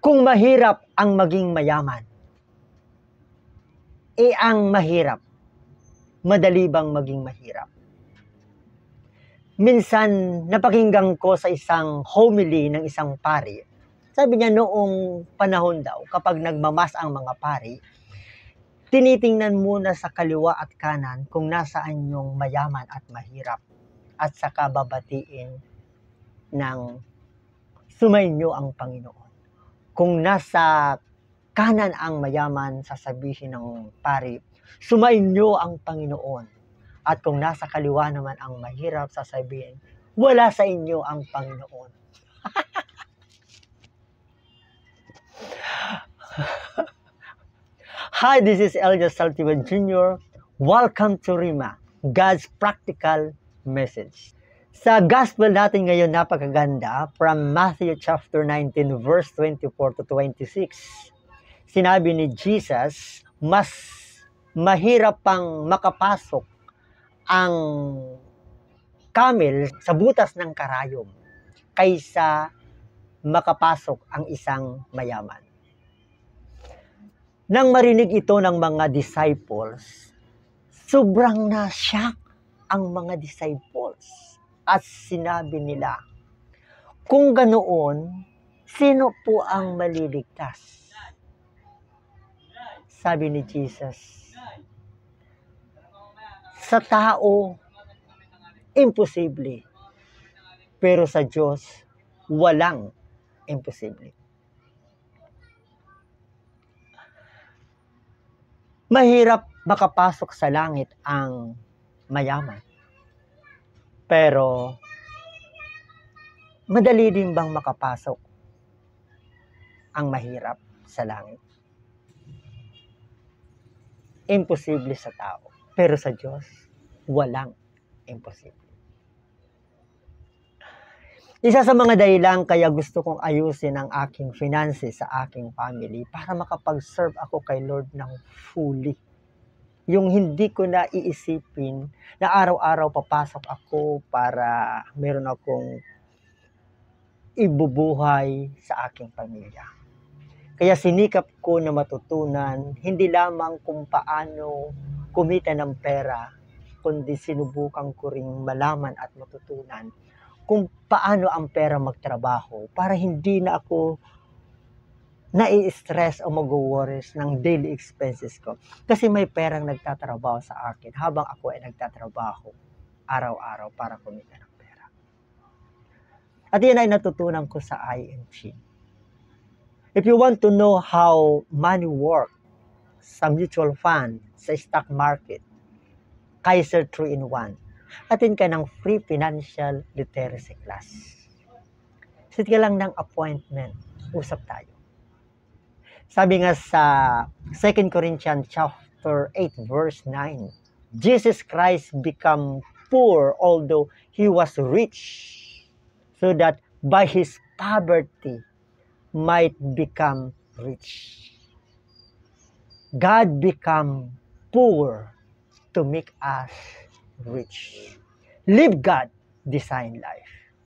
Kung mahirap ang maging mayaman, ang mahirap, madali bang maging mahirap? Minsan, napakinggan ko sa isang homily ng isang pari. Sabi niya noong panahon daw, kapag nagmamas ang mga pari, tinitingnan muna sa kaliwa at kanan kung nasaan yung mayaman at mahirap. At saka babatiin ng sumainyo ang Panginoon. Kung nasa kanan ang mayaman, sasabihin ng pari, sumainyo ang Panginoon. At kung nasa kaliwa naman ang mahirap, sasabihin, wala sa inyo ang Panginoon. Hi, this is Elijah Saltiban Jr. Welcome to Rima, God's Practical Message. Sa gospel natin ngayon, napakaganda, from Matthew chapter 19, verse 24 to 26. Sinabi ni Jesus, mas mahirap pang makapasok ang camel sa butas ng karayom kaysa makapasok ang isang mayaman. Nang marinig ito ng mga disciples, sobrang na-shock ang mga disciples at sinabi nila, kung ganoon, sino po ang maliligtas? Sabi ni Jesus, sa tao, imposible. Pero sa Diyos, walang imposible. Mahirap makapasok sa langit ang mayaman. Pero, madali din bang makapasok ang mahirap sa langit? Imposible sa tao. Pero sa Diyos, walang imposible. Isa sa mga dahilan kaya gusto kong ayusin ang aking finances sa aking family para makapag-serve ako kay Lord ng fully. Yung hindi ko na iisipin na araw-araw papasok ako para meron akong ibubuhay sa aking pamilya. Kaya sinikap ko na matutunan hindi lamang kung paano kumita ng pera, kundi sinubukan ko ring malaman at matutunan kung paano ang pera magtrabaho para hindi na ako nai-stress o mag-worries ng daily expenses ko. Kasi may perang nagtatrabaho sa akin habang ako ay nagtatrabaho araw-araw para kumita ng pera. At yan ay natutunan ko sa ING. If you want to know how money works sa mutual fund, sa stock market, Kaiser 3-in-1, attend ka ng free financial literacy class. Sit ka lang ng appointment, usap tayo. Sabi nga sa 2 Corinthians chapter 8 verse 9, Jesus Christ became poor although he was rich, so that by his poverty might become rich. God became poor to make us rich. Live God-designed life.